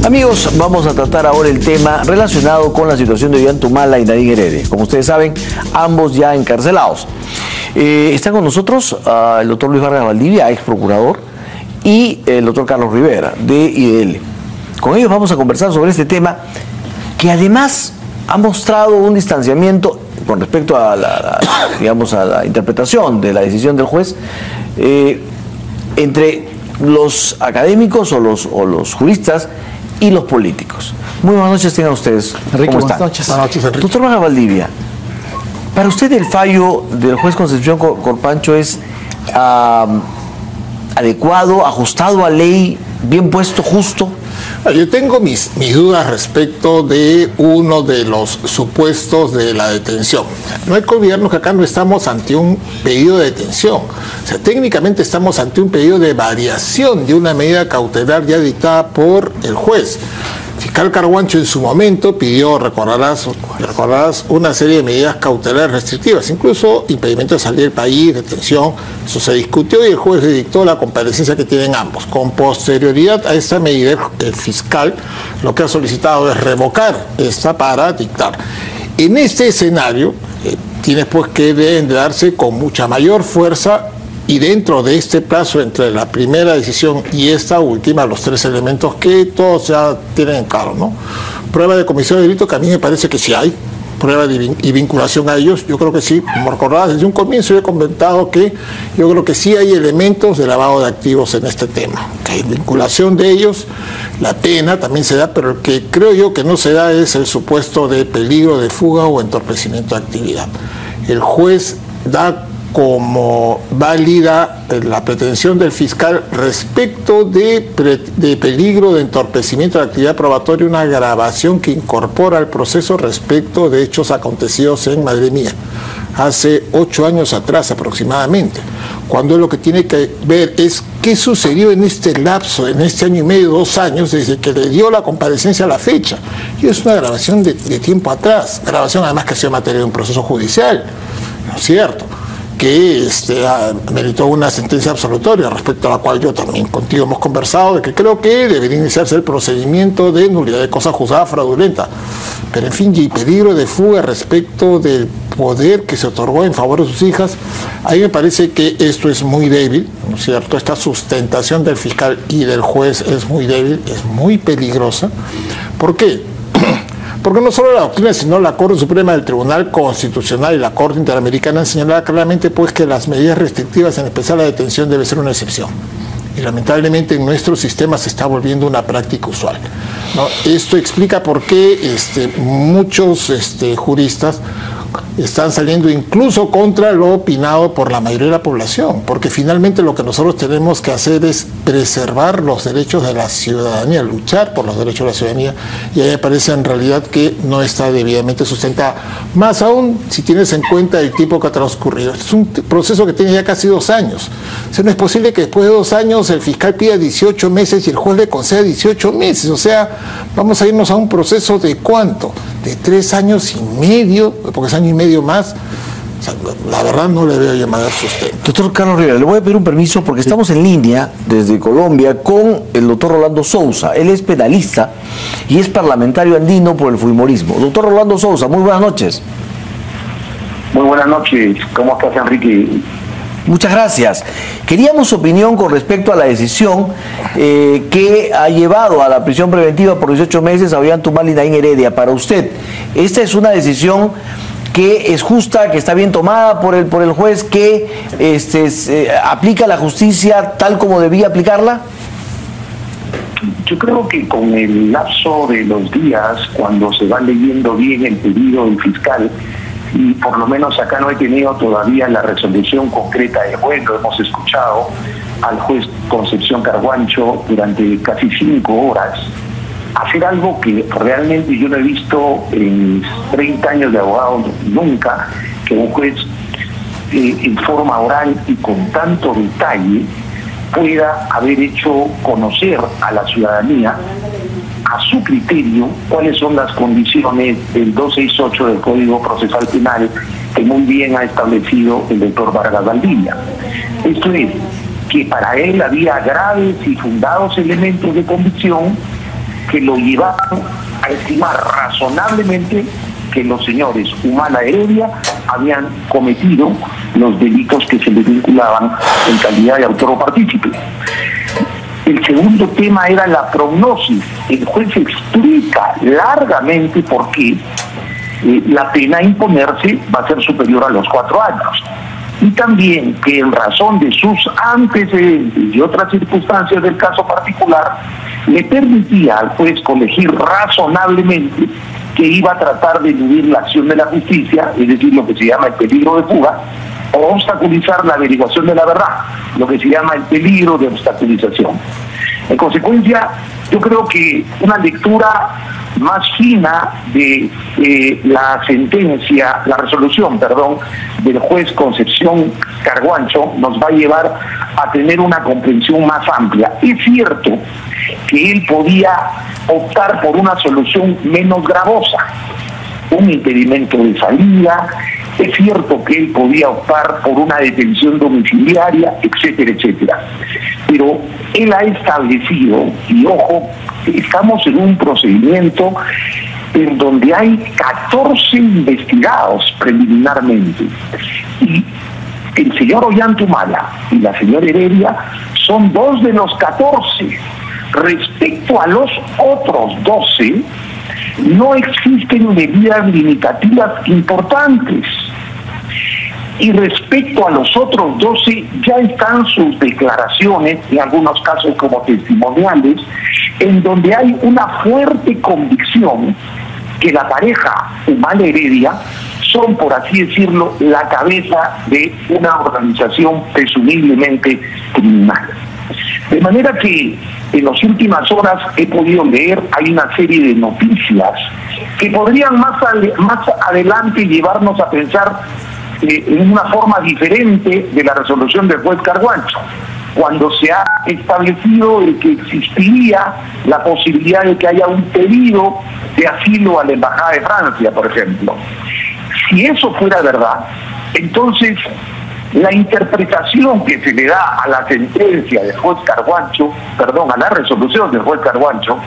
Amigos, vamos a tratar ahora el tema relacionado con la situación de Ollantumala y Nadine Heredia. Como ustedes saben, ambos ya encarcelados. Están con nosotros el doctor Luis Vargas Valdivia, ex procurador, y el doctor Carlos Rivera, de IDL. Con ellos vamos a conversar sobre este tema que además ha mostrado un distanciamiento con respecto a la interpretación de la decisión del juez entre los académicos o los juristas y los políticos. Muy buenas noches tengan ustedes. Enrique, ¿Cómo están? buenas noches, Enrique. Doctor Vargas Valdivia, para usted el fallo del juez Concepción Corpancho es adecuado, ajustado a ley, bien puesto, justo. Yo tengo mis dudas respecto de uno de los supuestos de la detención. No hay que olvidarnos que acá no estamos ante un pedido de detención. O sea, técnicamente estamos ante un pedido de variación de una medida cautelar ya dictada por el juez. El fiscal Carguancho en su momento pidió, recordarás, una serie de medidas cautelares restrictivas, incluso impedimento de salir del país, detención. Eso se discutió y el juez le dictó la comparecencia que tienen ambos. Con posterioridad a esta medida, el fiscal lo que ha solicitado es revocar esta para dictar. En este escenario, tienes pues que deben de darse con mucha mayor fuerza. Y dentro de este plazo entre la primera decisión y esta última, los tres elementos que todos ya tienen claro, ¿no? Prueba de comisión de delito, que a mí me parece que sí hay. Prueba y vinculación a ellos, yo creo que sí. Como recordabas, desde un comienzo yo he comentado que yo creo que sí hay elementos de lavado de activos en este tema. Que hay vinculación de ellos, la pena también se da, pero el que creo yo que no se da es el supuesto de peligro de fuga o entorpecimiento de actividad. El juez da como válida la pretensión del fiscal respecto de peligro de entorpecimiento de actividad probatoria, una grabación que incorpora al proceso respecto de hechos acontecidos en Madre Mía, hace 8 años atrás aproximadamente, cuando lo que tiene que ver es qué sucedió en este lapso, en este año y medio, 2 años, desde que le dio la comparecencia a la fecha. Y es una grabación de tiempo atrás, grabación además que ha sido materia de un proceso judicial, ¿no es cierto?, que meritó una sentencia absolutoria, respecto a la cual yo también contigo hemos conversado, de que creo que debería iniciarse el procedimiento de nulidad de cosa juzgada fraudulenta. Pero en fin, y peligro de fuga respecto del poder que se otorgó en favor de sus hijas, a mí me parece que esto es muy débil, ¿no es cierto? Esta sustentación del fiscal y del juez es muy débil, es muy peligrosa. ¿Por qué? Porque no solo la doctrina, sino la Corte Suprema del Tribunal Constitucional y la Corte Interamericana han señalado claramente pues que las medidas restrictivas, en especial la detención, debe ser una excepción. Y lamentablemente en nuestro sistema se está volviendo una práctica usual, ¿no? Esto explica por qué muchos juristas están saliendo incluso contra lo opinado por la mayoría de la población, porque finalmente lo que nosotros tenemos que hacer es preservar los derechos de la ciudadanía, luchar por los derechos de la ciudadanía, y ahí me parece en realidad que no está debidamente sustentada, más aún si tienes en cuenta el tiempo que ha transcurrido. Es un proceso que tiene ya casi 2 años. O sea, no es posible que después de 2 años el fiscal pida 18 meses y el juez le conceda 18 meses, o sea, vamos a irnos a un proceso de ¿cuánto? De 3 años y medio, porque es año y medio más. O sea, la verdad no le veo llamada sustento. Doctor Carlos Rivera, le voy a pedir un permiso porque estamos en línea desde Colombia con el doctor Rolando Sousa. Él es penalista y es parlamentario andino por el fujimorismo. Doctor Rolando Sousa, muy buenas noches. Muy buenas noches. ¿Cómo estás, Enrique? Muchas gracias. Queríamos su opinión con respecto a la decisión que ha llevado a la prisión preventiva por 18 meses a Ollantumala y Nadine Heredia. Para usted, ¿esta es una decisión que es justa, que está bien tomada por el juez, que aplica la justicia tal como debía aplicarla? Yo creo que con el lapso de los días, cuando se va leyendo bien el pedido del fiscal, y por lo menos acá no he tenido todavía la resolución concreta del juez, lo hemos escuchado al juez Concepción Carguancho durante casi 5 horas, hacer algo que realmente yo no he visto en mis 30 años de abogado nunca, que un juez en forma oral y con tanto detalle pueda haber hecho conocer a la ciudadanía a su criterio cuáles son las condiciones del 268 del Código Procesal Penal que muy bien ha establecido el doctor Vargas Valdivia. Esto es, que para él había graves y fundados elementos de convicción que lo llevaron a estimar razonablemente que los señores Humala Heredia habían cometido los delitos que se les vinculaban en calidad de autor o partícipe. El segundo tema era la prognosis. El juez explica largamente por qué la pena a imponerse va a ser superior a los 4 años. Y también que en razón de sus antecedentes y otras circunstancias del caso particular, le permitía al juez colegir razonablemente que iba a tratar de eludir la acción de la justicia, es decir, lo que se llama el peligro de fuga, o obstaculizar la averiguación de la verdad, lo que se llama el peligro de obstaculización. En consecuencia, yo creo que una lectura más fina de la sentencia, la resolución, perdón, del juez Concepción Carguancho nos va a llevar a tener una comprensión más amplia. Es cierto que él podía optar por una solución menos gravosa, un impedimento de salida, es cierto que él podía optar por una detención domiciliaria, etcétera, etcétera. Pero él ha establecido, y ojo, estamos en un procedimiento en donde hay 14 investigados preliminarmente. Y el señor Ollantumala y la señora Heredia son 2 de los 14. Respecto a los otros 12, no existen medidas limitativas importantes. Y respecto a los otros 12, ya están sus declaraciones, en algunos casos como testimoniales, en donde hay una fuerte convicción que la pareja Humala Heredia son, por así decirlo, la cabeza de una organización presumiblemente criminal. De manera que en las últimas horas he podido leer, hay una serie de noticias que podrían más adelante llevarnos a pensar en una forma diferente de la resolución del juez Carguancho, cuando se ha establecido el que existiría la posibilidad de que haya un pedido de asilo a la Embajada de Francia, por ejemplo. Si eso fuera verdad, entonces la interpretación que se le da a la sentencia del juez Carguancho, a la resolución del juez Carguancho,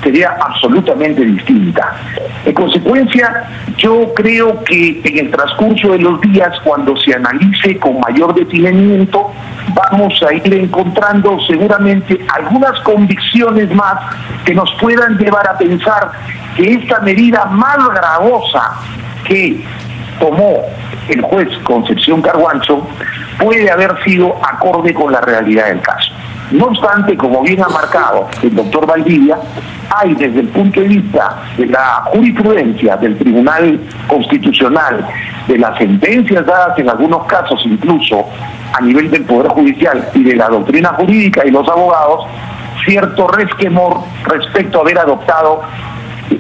sería absolutamente distinta. En consecuencia, yo creo que en el transcurso de los días, cuando se analice con mayor detenimiento, vamos a ir encontrando seguramente algunas convicciones más que nos puedan llevar a pensar que esta medida más gravosa que tomó el juez Concepción Carguancho puede haber sido acorde con la realidad del caso. No obstante, como bien ha marcado el doctor Valdivia, hay desde el punto de vista de la jurisprudencia del Tribunal Constitucional, de las sentencias dadas en algunos casos incluso a nivel del Poder Judicial y de la doctrina jurídica y los abogados, cierto resquemor respecto a haber adoptado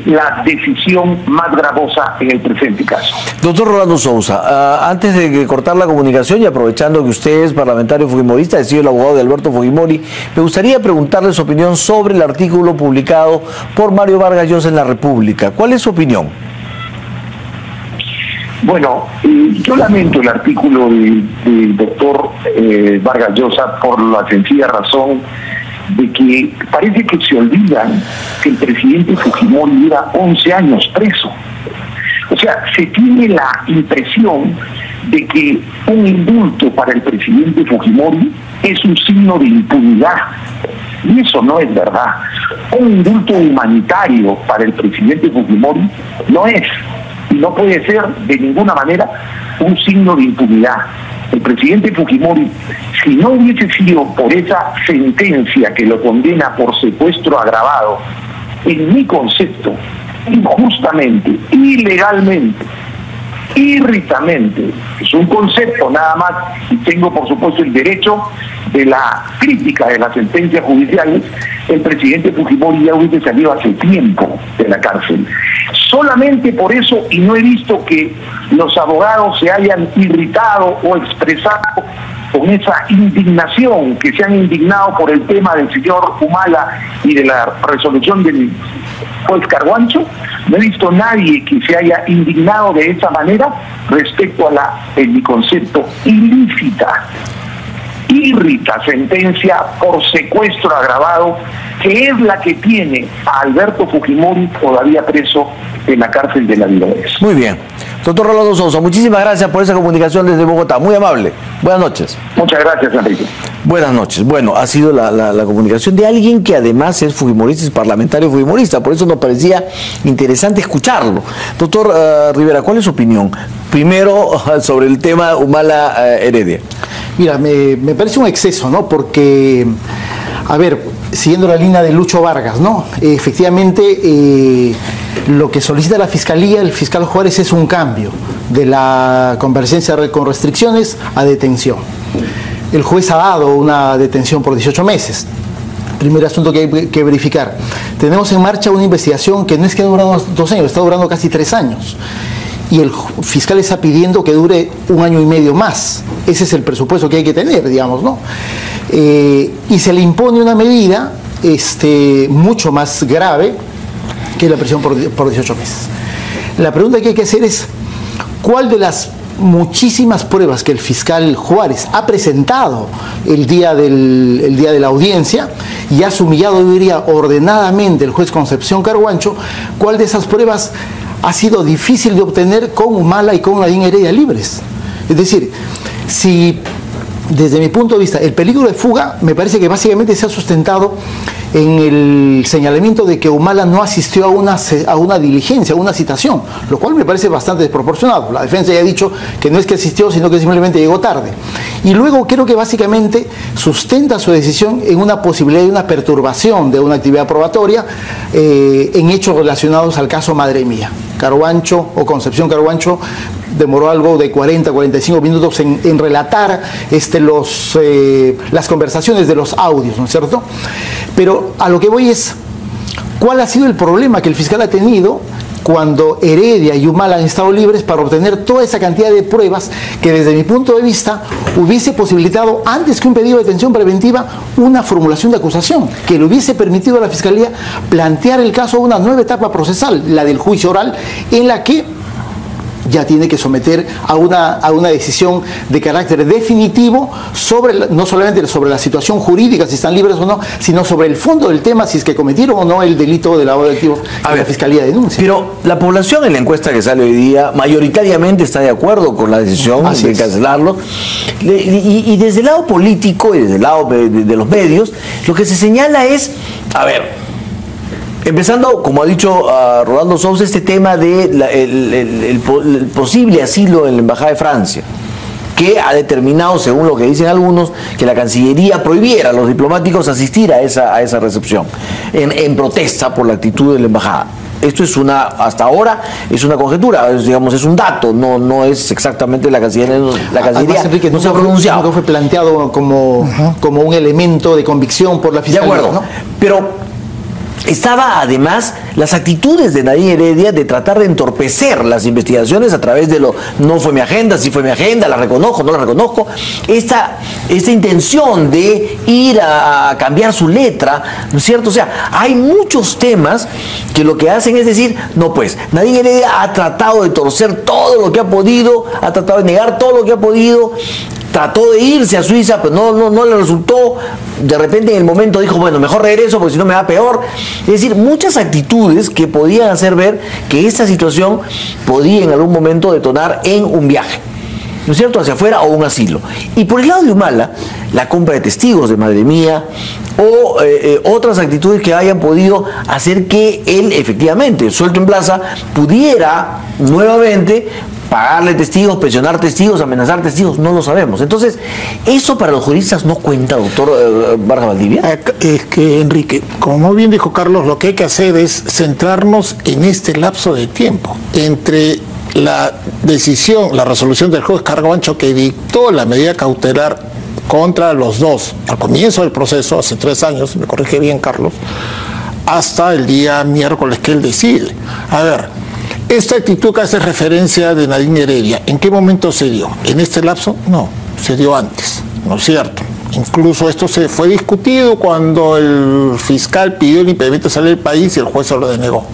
la decisión más gravosa en el presente caso. Doctor Rolando Sousa, antes de cortar la comunicación y aprovechando que usted es parlamentario fujimorista, ha sido el abogado de Alberto Fujimori, me gustaría preguntarle su opinión sobre el artículo publicado por Mario Vargas Llosa en La República. ¿Cuál es su opinión? Bueno, yo lamento el artículo del doctor Vargas Llosa por la sencilla razón de que parece que se olvidan que el presidente Fujimori lleva 11 años preso. O sea, se tiene la impresión de que un indulto para el presidente Fujimori es un signo de impunidad. Y eso no es verdad. Un indulto humanitario para el presidente Fujimori no es, y no puede ser de ninguna manera, un signo de impunidad. El presidente Fujimori, si no hubiese sido por esa sentencia que lo condena por secuestro agravado, en mi concepto, injustamente, ilegalmente, irritamente, es un concepto nada más, y tengo por supuesto el derecho de la crítica de las sentencias judiciales, el presidente Fujimori ya hubiese salido hace tiempo de la cárcel. Solamente por eso, y no he visto que los abogados se hayan irritado o expresado con esa indignación, que se han indignado por el tema del señor Humala y de la resolución del juez Carguancho, no he visto nadie que se haya indignado de esa manera respecto a la, en mi concepto, ilícita írrita sentencia por secuestro agravado, que es la que tiene a Alberto Fujimori todavía preso en la cárcel de la Miraflores. Muy bien. Doctor Rolando Sousa, muchísimas gracias por esa comunicación desde Bogotá. Muy amable. Buenas noches. Muchas gracias, Enrique. Buenas noches. Bueno, ha sido la comunicación de alguien que además es fujimorista, es parlamentario fujimorista. Por eso nos parecía interesante escucharlo. Doctor Rivera, ¿cuál es su opinión? Primero, sobre el tema Humala Heredia. Mira, me parece un exceso, ¿no? Porque, a ver, siguiendo la línea de Lucho Vargas, ¿no? Efectivamente, lo que solicita la Fiscalía, el fiscal Juárez, es un cambio de la comparecencia con restricciones a detención. El juez ha dado una detención por 18 meses. Primer asunto que hay que verificar. Tenemos en marcha una investigación que no es que ha durado 2 años, está durando casi 3 años. Y el fiscal está pidiendo que dure 1 año y medio más. Ese es el presupuesto que hay que tener, digamos, ¿no? Y se le impone una medida mucho más grave que la prisión por 18 meses. La pregunta que hay que hacer es, ¿cuál de las muchísimas pruebas que el fiscal Juárez ha presentado el día de la audiencia y ha sumillado, yo diría, ordenadamente el juez Concepción Carhuancho, cuál de esas pruebas ha sido difícil de obtener con Humala y con Nadine Heredia libres? Es decir, si desde mi punto de vista el peligro de fuga me parece que básicamente se ha sustentado en el señalamiento de que Humala no asistió a una diligencia, a una citación, lo cual me parece bastante desproporcionado. La defensa ya ha dicho que no es que asistió, sino que simplemente llegó tarde. Y luego creo que básicamente sustenta su decisión en una posibilidad de una perturbación de una actividad probatoria en hechos relacionados al caso Madre Mía. Carhuancho o Concepción Carhuancho demoró algo de 40, 45 minutos en relatar las conversaciones de los audios, ¿no es cierto? Pero a lo que voy es, ¿cuál ha sido el problema que el fiscal ha tenido cuando Heredia y Humala han estado libres para obtener toda esa cantidad de pruebas que desde mi punto de vista hubiese posibilitado, antes que un pedido de detención preventiva, una formulación de acusación que le hubiese permitido a la Fiscalía plantear el caso a una nueva etapa procesal, la del juicio oral, en la que ya tiene que someter a una decisión de carácter definitivo no solamente sobre la situación jurídica, si están libres o no, sino sobre el fondo del tema, si es que cometieron o no el delito de lavado de activos que la Fiscalía denuncia. Pero la población en la encuesta que sale hoy día mayoritariamente está de acuerdo con la decisión de cancelarlo. Y desde el lado político y desde el lado de los medios, lo que se señala es, a ver, empezando, como ha dicho Rolando Sousa, este tema de el posible asilo en la Embajada de Francia, que ha determinado, según lo que dicen algunos, que la Cancillería prohibiera a los diplomáticos asistir a esa recepción, en protesta por la actitud de la Embajada. Esto es hasta ahora es una conjetura, es un dato, no es exactamente la Cancillería. Además, Enrique, no se ha pronunciado. No fue planteado como un elemento de convicción por la Fiscalía. De acuerdo, ¿no? Pero estaba además las actitudes de Nadine Heredia de tratar de entorpecer las investigaciones a través de no fue mi agenda, sí fue mi agenda, la reconozco, no la reconozco. Esta intención de ir a cambiar su letra, ¿no es cierto? O sea, hay muchos temas que lo que hacen es decir, no pues, Nadine Heredia ha tratado de torcer todo lo que ha podido, ha tratado de negar todo lo que ha podido, trató de irse a Suiza, pero no le resultó. De repente en el momento dijo, bueno, mejor regreso porque si no me va peor. Es decir, muchas actitudes que podían hacer ver que esta situación podía en algún momento detonar en un viaje, ¿no es cierto?, hacia afuera o un asilo. Y por el lado de Humala, la compra de testigos de Madre Mía o otras actitudes que hayan podido hacer que él efectivamente, suelto en plaza, pudiera nuevamente pagarle testigos, presionar testigos, amenazar testigos, no lo sabemos. Entonces, ¿eso para los juristas no cuenta, doctor Vargas Valdivia? Es que, Enrique, como bien dijo Carlos, lo que hay que hacer es centrarnos en este lapso de tiempo entre la decisión, la resolución del juez Carhuancho que dictó la medida cautelar contra los dos al comienzo del proceso, hace 3 años, me corrige bien Carlos, hasta el día miércoles que él decide. A ver, esta actitud que hace referencia de Nadine Heredia, ¿en qué momento se dio? ¿En este lapso? No, se dio antes, ¿no es cierto? Incluso esto se fue discutido cuando el fiscal pidió el impedimento de salir del país y el juez se lo denegó.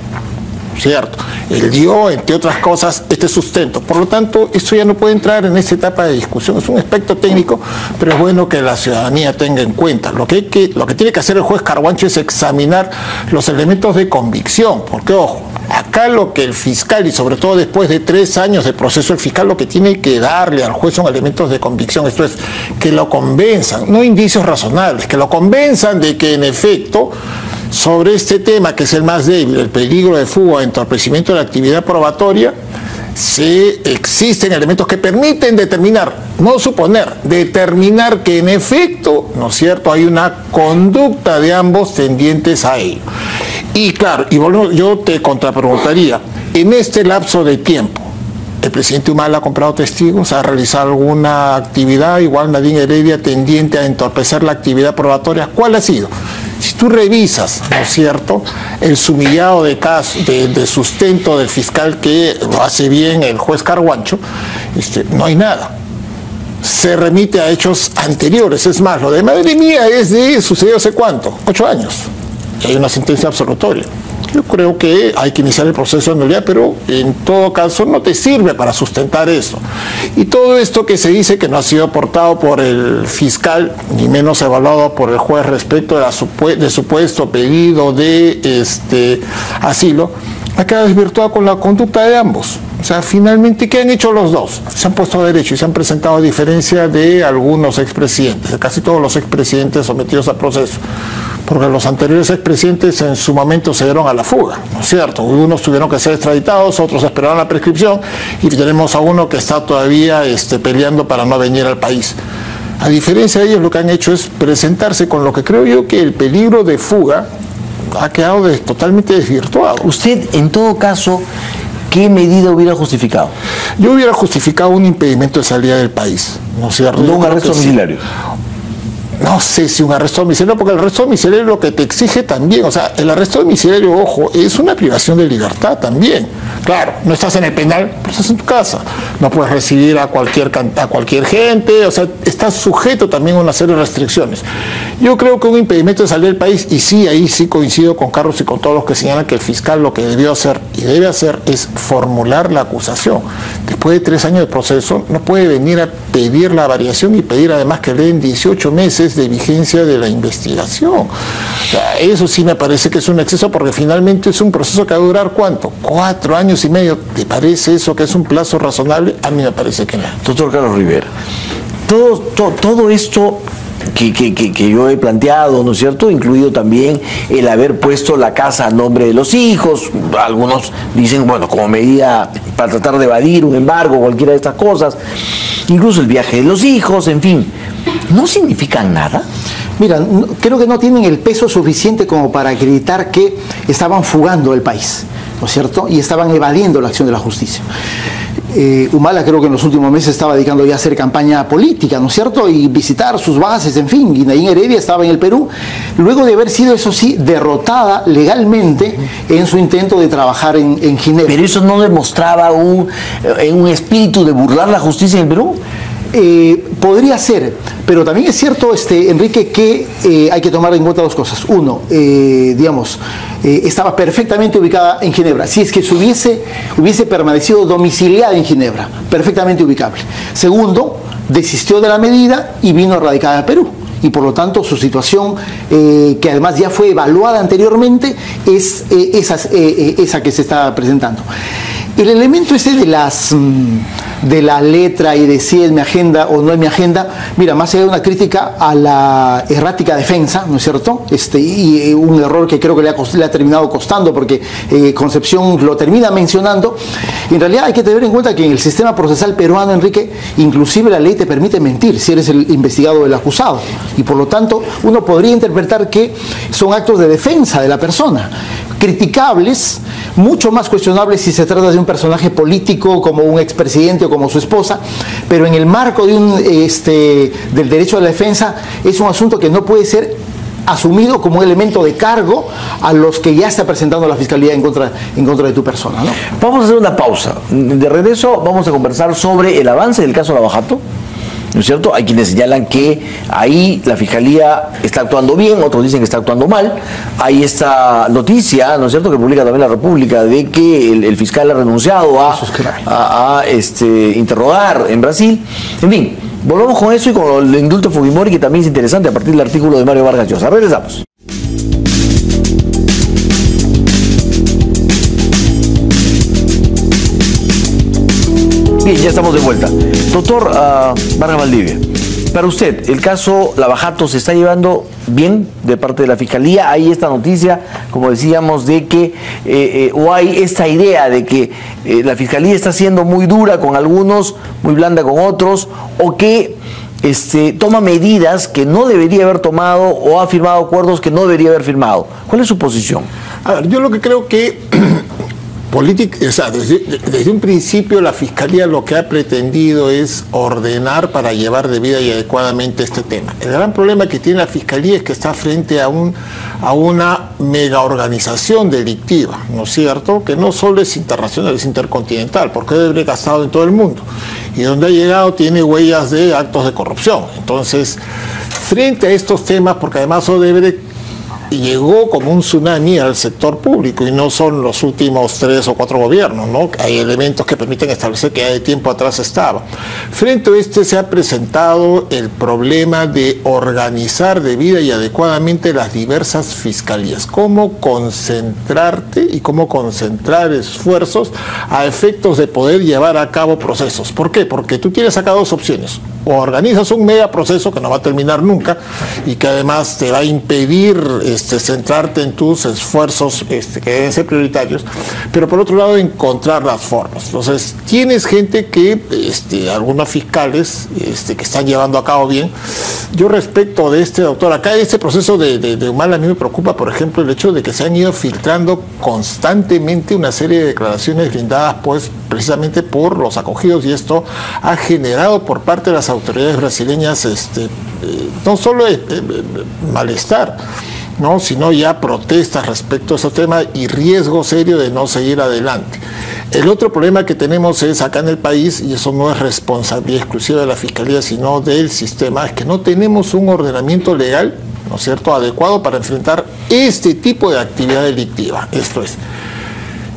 ¿cierto? Él dio, entre otras cosas, este sustento. Por lo tanto, esto ya no puede entrar en esta etapa de discusión. Es un aspecto técnico, pero es bueno que la ciudadanía tenga en cuenta. Lo que tiene que hacer el juez Carhuancho es examinar los elementos de convicción, porque, ojo, acá lo que el fiscal, y sobre todo después de 3 años de proceso, el fiscal lo que tiene que darle al juez son elementos de convicción, esto es, que lo convenzan, no indicios razonables, que lo convenzan de que en efecto, sobre este tema que es el más débil, el peligro de fuga o entorpecimiento de la actividad probatoria, existen elementos que permiten determinar, no suponer, determinar que en efecto, ¿no es cierto?, hay una conducta de ambos tendientes a ello. Y claro, yo te contrapreguntaría, en este lapso de tiempo, ¿el presidente Humala ha comprado testigos? ¿Ha realizado alguna actividad, igual Nadine Heredia, tendiente a entorpecer la actividad probatoria? ¿Cuál ha sido? Si tú revisas, ¿no es cierto?, el sumillado de sustento del fiscal, que lo hace bien el juez Carhuancho, no hay nada. Se remite a hechos anteriores. Es más, lo de madre mía sucedió hace ¿cuánto? 8 años. Y hay una sentencia absolutoria. Yo creo que hay que iniciar el proceso de nulidad, pero en todo caso no te sirve para sustentar eso. Y todo esto que se dice que no ha sido aportado por el fiscal, ni menos evaluado por el juez respecto de supuesto pedido de asilo, ha quedado desvirtuado con la conducta de ambos. O sea, finalmente, ¿qué han hecho los dos? Se han puesto a derecho y se han presentado, a diferencia de algunos expresidentes, de casi todos los expresidentes sometidos a proceso. Porque los anteriores expresidentes en su momento se dieron a la fuga, ¿no es cierto? Unos tuvieron que ser extraditados, otros esperaron la prescripción, y tenemos a uno que está todavía peleando para no venir al país. A diferencia de ellos, lo que han hecho es presentarse con lo que creo yo que el peligro de fuga ha quedado totalmente desvirtuado. Usted, en todo caso, ¿qué medida hubiera justificado? Yo hubiera justificado un impedimento de salida del país, ¿no es cierto? No un arresto domiciliario. No sé si un arresto domiciliario, porque el arresto domiciliario es lo que te exige también. O sea, el arresto domiciliario, ojo, es una privación de libertad también. Claro, no estás en el penal, pero estás en tu casa. No puedes recibir a cualquier gente, o sea, estás sujeto también a una serie de restricciones. Yo creo que un impedimento de salir del país, y sí, ahí sí coincido con Carlos y con todos los que señalan que el fiscal lo que debió hacer y debe hacer es formular la acusación. Después de 3 años de proceso, no puede venir a pedir la variación y pedir además que le den 18 meses de vigencia de la investigación. O sea, eso sí me parece que es un exceso, porque finalmente es un proceso que va a durar ¿cuánto? 4 años y medio. ¿Te parece eso que es un plazo razonable? A mí me parece que no. Doctor Carlos Rivera, todo esto que yo he planteado, ¿no es cierto?, incluido también el haber puesto la casa a nombre de los hijos, algunos dicen, bueno, como medida para tratar de evadir un embargo, cualquiera de estas cosas, incluso el viaje de los hijos, en fin, ¿no significan nada? Mira, creo que no tienen el peso suficiente como para acreditar que estaban fugando del país, ¿no es cierto?, y estaban evadiendo la acción de la justicia. Humala creo que en los últimos meses estaba dedicando ya a hacer campaña política, ¿no es cierto?, y visitar sus bases, en fin, y Nadine Heredia estaba en el Perú, luego de haber sido, eso sí, derrotada legalmente en su intento de trabajar en Ginebra. ¿Pero eso no demostraba un espíritu de burlar la justicia en el Perú? Podría ser, pero también es cierto, Enrique, que hay que tomar en cuenta 2 cosas. Uno, estaba perfectamente ubicada en Ginebra. Si es que se hubiese permanecido domiciliada en Ginebra, perfectamente ubicable. Segundo, desistió de la medida y vino radicada a Perú. Y por lo tanto su situación, que además ya fue evaluada anteriormente, es esa que se está presentando. El elemento de la letra y de si es mi agenda o no es mi agenda, mira, más allá de una crítica a la errática defensa, ¿no es cierto?, y un error que creo que le ha terminado costando, porque Concepción lo termina mencionando. En realidad hay que tener en cuenta que en el sistema procesal peruano, Enrique, inclusive la ley te permite mentir si eres el investigado o el acusado, y por lo tanto uno podría interpretar que son actos de defensa de la persona, criticables, mucho más cuestionables si se trata de un personaje político como un expresidente o como su esposa, pero en el marco de del derecho a la defensa es un asunto que no puede ser asumido como un elemento de cargo a los que ya está presentando la Fiscalía en contra de tu persona, ¿no? Vamos a hacer una pausa. De regreso vamos a conversar sobre el avance del caso Lava Jato ¿no es cierto? Hay quienes señalan que ahí la Fiscalía está actuando bien, otros dicen que está actuando mal. Hay esta noticia, ¿no es cierto?, que publica también la República, de que el fiscal ha renunciado a interrogar en Brasil. En fin, volvamos con eso y con el indulto Fujimori, que también es interesante a partir del artículo de Mario Vargas Llosa. Regresamos. Bien, ya estamos de vuelta. Doctor Vargas Valdivia, para usted, ¿el caso Lavajato se está llevando bien de parte de la Fiscalía? Hay esta noticia, como decíamos, de que, o hay esta idea de que la Fiscalía está siendo muy dura con algunos, muy blanda con otros, o que toma medidas que no debería haber tomado o ha firmado acuerdos que no debería haber firmado. ¿Cuál es su posición? A ver, yo lo que creo que desde un principio la Fiscalía lo que ha pretendido es ordenar para llevar debida y adecuadamente este tema. El gran problema que tiene la Fiscalía es que está frente a una mega organización delictiva, ¿no es cierto?, que no solo es internacional, es intercontinental, porque Odebrecht ha estado en todo el mundo, y donde ha llegado tiene huellas de actos de corrupción. Entonces, frente a estos temas, porque además Odebrecht llegó como un tsunami al sector público y no son los últimos 3 o 4 gobiernos, ¿no? Hay elementos que permiten establecer que ya de tiempo atrás estaba. Frente a se ha presentado el problema de organizar debida y adecuadamente las diversas fiscalías, cómo concentrarte y cómo concentrar esfuerzos a efectos de poder llevar a cabo procesos. ¿Por qué? Porque tú tienes acá dos opciones: o organizas un mega proceso que no va a terminar nunca y que además te va a impedir centrarte en tus esfuerzos que deben ser prioritarios, pero por otro lado encontrar las formas. Entonces tienes gente que, algunos fiscales que están llevando a cabo bien. Yo respecto de doctor, acá este proceso de Humala, a mí me preocupa, por ejemplo, el hecho de que se han ido filtrando constantemente una serie de declaraciones brindadas pues precisamente por los acogidos, y esto ha generado por parte de las autoridades brasileñas no solo malestar, ¿no?, sino ya protestas respecto a esos temas y riesgo serio de no seguir adelante. El otro problema que tenemos es acá en el país, y eso no es responsabilidad exclusiva de la Fiscalía, sino del sistema, es que no tenemos un ordenamiento legal, ¿no es cierto?, adecuado para enfrentar este tipo de actividad delictiva. Esto es,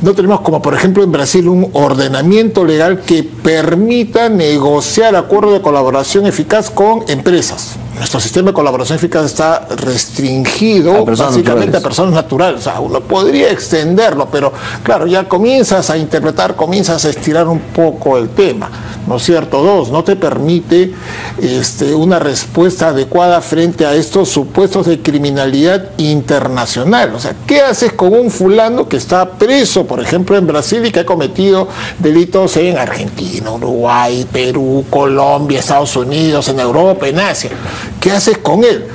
no tenemos, como por ejemplo en Brasil, un ordenamiento legal que permita negociar acuerdos de colaboración eficaz con empresas. Nuestro sistema de colaboración eficaz está restringido básicamente a personas naturales. O sea, uno podría extenderlo, pero claro, ya comienzas a interpretar, comienzas a estirar un poco el tema, ¿no es cierto? 2, no te permite una respuesta adecuada frente a estos supuestos de criminalidad internacional. O sea, ¿qué haces con un fulano que está preso, por ejemplo, en Brasil y que ha cometido delitos en Argentina, Uruguay, Perú, Colombia, Estados Unidos, en Europa, en Asia? ¿Qué haces con él?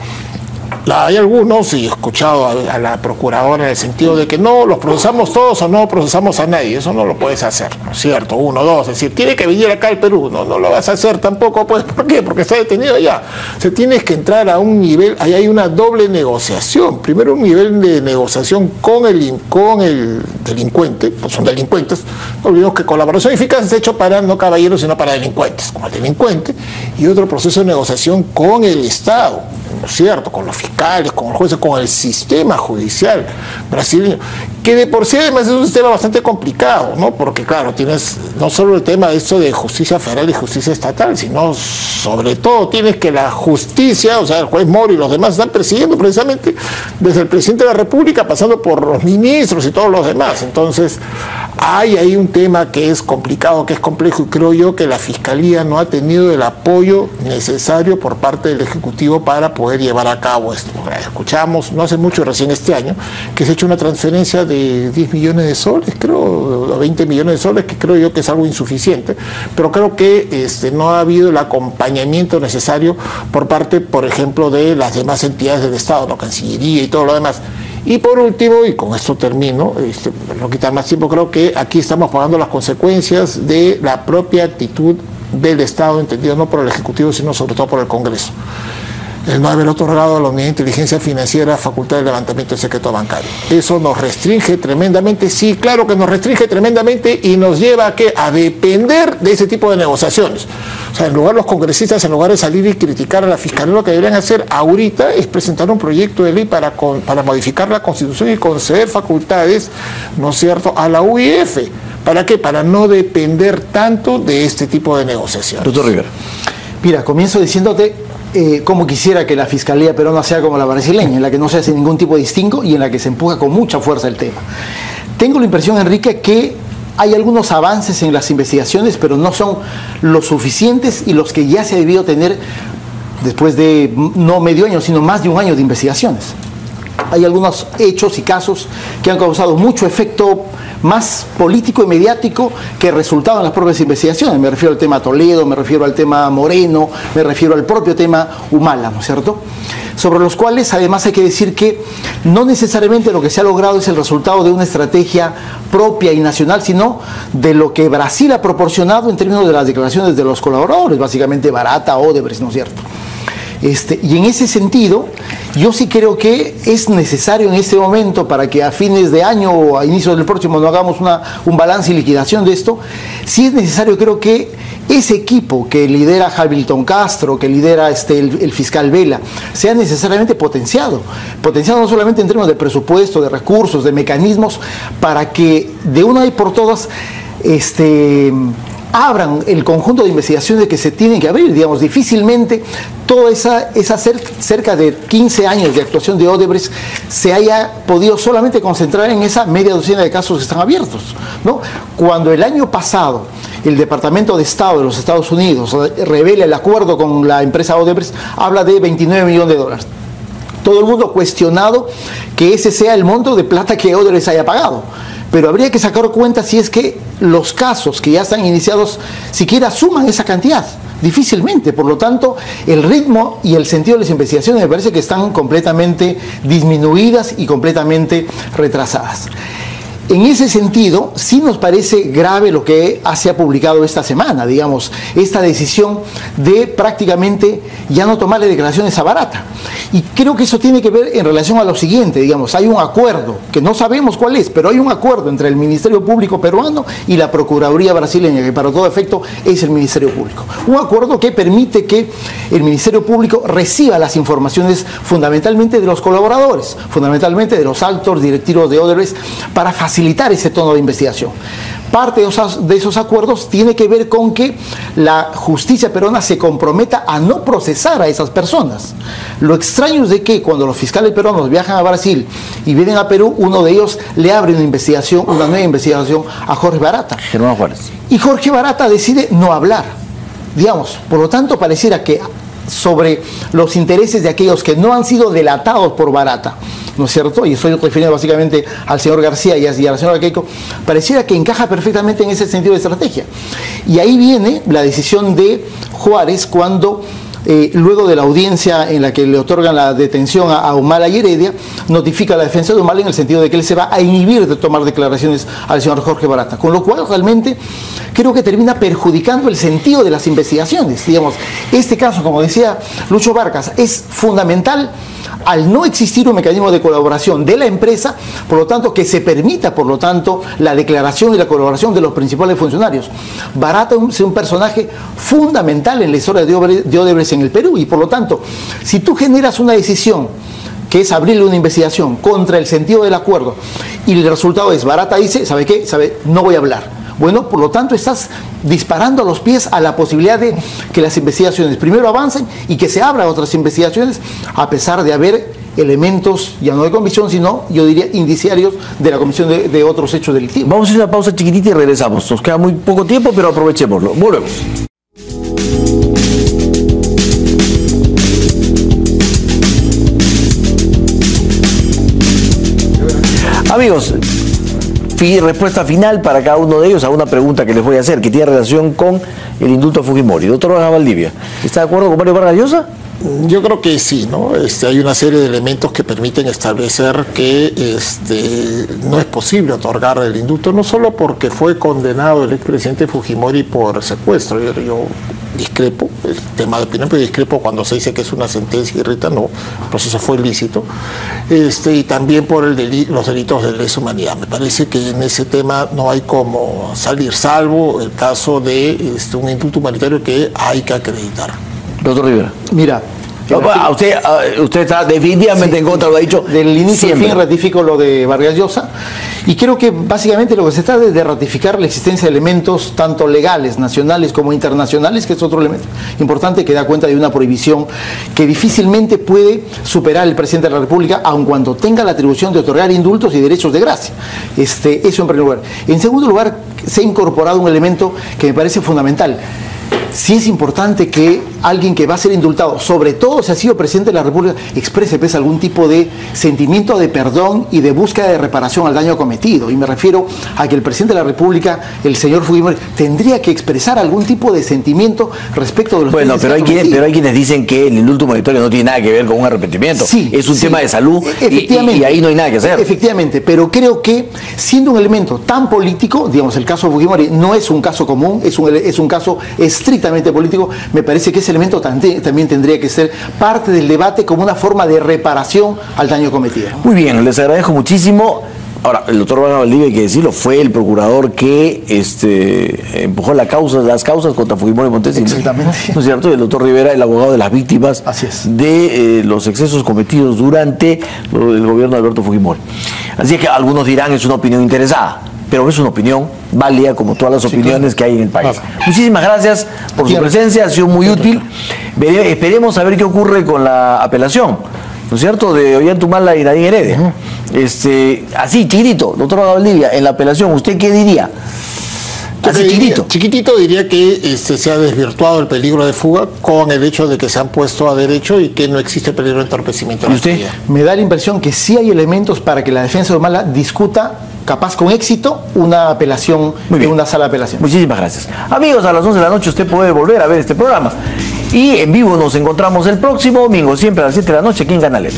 Hay algunos, y he escuchado a la procuradora en el sentido de que no, los procesamos todos o no procesamos a nadie. Eso no lo puedes hacer, ¿no es cierto? 1, 2, es decir, tiene que venir acá al Perú. No lo vas a hacer tampoco, pues, ¿por qué? Porque está detenido allá. O sea, tienes que entrar a un nivel, ahí hay una doble negociación. Primero, un nivel de negociación con el delincuente, pues son delincuentes. No olvidemos que colaboración eficaz es hecho para no caballeros, sino para delincuentes, como el delincuente. Y otro proceso de negociación con el Estado, ¿no es cierto?, con los fiscales, con los jueces, con el sistema judicial brasileño, que de por sí además es un sistema bastante complicado, ¿no? Porque claro, tienes no solo el tema de esto de justicia federal y justicia estatal, sino sobre todo tienes que la justicia, o sea, el juez Moro y los demás están persiguiendo precisamente desde el presidente de la República, pasando por los ministros y todos los demás. Entonces hay ahí un tema que es complicado, que es complejo, y creo yo que la Fiscalía no ha tenido el apoyo necesario por parte del Ejecutivo para poder llevar a cabo esto. Escuchamos no hace mucho, recién este año, que se ha hecho una transferencia de 10 millones de soles, creo, o 20 millones de soles, que creo yo que es algo insuficiente, pero creo que no ha habido el acompañamiento necesario por parte, por ejemplo, de las demás entidades del Estado, la Cancillería y todo lo demás. Y por último, y con esto termino, no quitar más tiempo, creo que aquí estamos pagando las consecuencias de la propia actitud del Estado, entendido no por el Ejecutivo, sino sobre todo por el Congreso. El no haber otorgado a la Unidad de Inteligencia Financiera facultad de levantamiento del secreto bancario. Eso nos restringe tremendamente, sí, claro que nos restringe tremendamente, y nos lleva a depender de ese tipo de negociaciones. O sea, en lugar los congresistas, en lugar de salir y criticar a la Fiscalía, lo que deberían hacer ahorita es presentar un proyecto de ley para modificar la Constitución y conceder facultades, ¿no es cierto?, a la UIF. ¿Para qué? Para no depender tanto de este tipo de negociaciones. Doctor Rivera. Mira, comienzo diciéndote cómo quisiera que la Fiscalía peruana sea como la brasileña, en la que no se hace ningún tipo de distingo y en la que se empuja con mucha fuerza el tema. Tengo la impresión, Enrique, que hay algunos avances en las investigaciones, pero no son los suficientes y los que ya se ha debido tener después de no medio año, sino más de un año de investigaciones. Hay algunos hechos y casos que han causado mucho efecto más político y mediático que resultado en las propias investigaciones. Me refiero al tema Toledo, me refiero al tema Moreno, me refiero al propio tema Humala, ¿no es cierto? Sobre los cuales además hay que decir que no necesariamente lo que se ha logrado es el resultado de una estrategia propia y nacional, sino de lo que Brasil ha proporcionado en términos de las declaraciones de los colaboradores, básicamente Barata, Odebrecht, ¿no es cierto? Y en ese sentido, yo sí creo que es necesario en este momento, para que a fines de año o a inicios del próximo no hagamos un balance y liquidación de esto, sí es necesario, creo que ese equipo que lidera Hamilton Castro, que lidera el fiscal Vela, sea necesariamente potenciado no solamente en términos de presupuesto, de recursos, de mecanismos, para que de una vez por todas abran el conjunto de investigaciones que se tienen que abrir. Digamos, difícilmente toda esa cerca de 15 años de actuación de Odebrecht se haya podido solamente concentrar en esa media docena de casos que están abiertos, ¿no? Cuando el año pasado el Departamento de Estado de los Estados Unidos revela el acuerdo con la empresa Odebrecht, habla de $29 millones. Todo el mundo ha cuestionado que ese sea el monto de plata que Odebrecht haya pagado. Pero habría que sacar cuenta si es que los casos que ya están iniciados siquiera suman esa cantidad. Difícilmente. Por lo tanto, el ritmo y el sentido de las investigaciones me parece que están completamente disminuidas y completamente retrasadas. En ese sentido, sí nos parece grave lo que se ha publicado esta semana, digamos, esta decisión de prácticamente ya no tomarle declaraciones a Barata. Y creo que eso tiene que ver en relación a lo siguiente, digamos, hay un acuerdo, que no sabemos cuál es, pero hay un acuerdo entre el Ministerio Público peruano y la Procuraduría brasileña, que para todo efecto es el Ministerio Público. Un acuerdo que permite que el Ministerio Público reciba las informaciones fundamentalmente de los colaboradores, fundamentalmente de los altos directivos de Odebrecht, para facilitar ese tono de investigación. Parte de esos acuerdos tiene que ver con que la justicia peruana se comprometa a no procesar a esas personas. Lo extraño es de que cuando los fiscales peruanos viajan a Brasil y vienen a Perú, uno de ellos le abre una nueva investigación a Jorge Barata. Germán Juárez. Y Jorge Barata decide no hablar. Digamos, por lo tanto, pareciera que sobre los intereses de aquellos que no han sido delatados por Barata, ¿no es cierto? Y estoy refiriendo básicamente al señor García y a la señora Keiko, pareciera que encaja perfectamente en ese sentido de estrategia. Y ahí viene la decisión de Juárez cuando, luego de la audiencia en la que le otorgan la detención a Humala y Heredia, notifica a la defensa de Humala en el sentido de que él se va a inhibir de tomar declaraciones al señor Jorge Barata, con lo cual realmente creo que termina perjudicando el sentido de las investigaciones. Digamos, este caso, como decía Lucho Vargas, es fundamental al no existir un mecanismo de colaboración de la empresa, por lo tanto que se permita, por lo tanto, la declaración y la colaboración de los principales funcionarios. Barata es un personaje fundamental en la historia de Odebrecht en el Perú, y por lo tanto, si tú generas una decisión que es abrirle una investigación contra el sentido del acuerdo, y el resultado es, Barata dice, ¿sabe qué? No voy a hablar. Bueno, por lo tanto estás disparando a los pies a la posibilidad de que las investigaciones primero avancen y que se abran otras investigaciones, a pesar de haber elementos, ya no de comisión, sino, yo diría, indiciarios de la comisión de otros hechos delictivos. Vamos a hacer una pausa chiquitita y regresamos. Nos queda muy poco tiempo, pero aprovechémoslo. Volvemos. Amigos, respuesta final para cada uno de ellos a una pregunta que les voy a hacer, que tiene relación con el indulto a Fujimori. Doctor Vargas Valdivia, ¿está de acuerdo con Mario Vargas Llosa? Yo creo que sí, ¿no? Hay una serie de elementos que permiten establecer que no es posible otorgar el indulto, no solo porque fue condenado el expresidente Fujimori por secuestro. Yo discrepo, el tema de opinión, pero discrepo cuando se dice que es una sentencia irrita, no, el proceso fue ilícito, y también por los delitos de lesa humanidad. Me parece que en ese tema no hay como salir, salvo el caso de un indulto humanitario que hay que acreditar. Doctor Rivera. Mira, usted está definitivamente en contra, lo ha dicho del inicio siempre. al fin ratifico lo de Vargas Llosa, y creo que básicamente lo que se trata es de ratificar la existencia de elementos tanto legales, nacionales como internacionales, que es otro elemento importante que da cuenta de una prohibición que difícilmente puede superar el presidente de la República, aun cuando tenga la atribución de otorgar indultos y derechos de gracia. Eso en primer lugar. En segundo lugar, se ha incorporado un elemento que me parece fundamental. Sí es importante que alguien que va a ser indultado, sobre todo si ha sido presidente de la República, exprese pues algún tipo de sentimiento de perdón y de búsqueda de reparación al daño cometido. Y me refiero a que el presidente de la República, el señor Fujimori, tendría que expresar algún tipo de sentimiento respecto de los Bueno, pero hay quienes dicen que el indulto humanitario no tiene nada que ver con un arrepentimiento. Sí, es un tema de salud y ahí no hay nada que hacer. Efectivamente, pero creo que siendo un elemento tan político, digamos, el caso Fujimori no es un caso común, es un caso estrictamente político, me parece que ese elemento también tendría que ser parte del debate como una forma de reparación al daño cometido. Muy bien, les agradezco muchísimo. Ahora, el doctor Vargas Valdivia, hay que decirlo, fue el procurador que empujó las causas contra Fujimori Montesi. Exactamente. ¿No es cierto? Y el doctor Rivera, el abogado de las víctimas de los excesos cometidos durante el gobierno de Alberto Fujimori. Así es que algunos dirán es una opinión interesada, pero es una opinión válida como todas las opiniones que hay en el país. Muchísimas gracias por su presencia, ha sido muy útil. Esperemos a ver qué ocurre con la apelación, ¿no es cierto?, de Ollantumala y Nadine Heredia. Así, chiquitito, doctor Valdivia, en la apelación, ¿usted qué diría? Así chiquitito diría que se ha desvirtuado el peligro de fuga con el hecho de que se han puesto a derecho y que no existe peligro de entorpecimiento. ¿Y usted? Me da la impresión que sí hay elementos para que la defensa de Humala discuta, capaz con éxito, una apelación en una sala de apelación. Muchísimas gracias. Amigos, a las 11 de la noche usted puede volver a ver este programa. Y en vivo nos encontramos el próximo domingo, siempre a las 7 de la noche aquí en Canal E.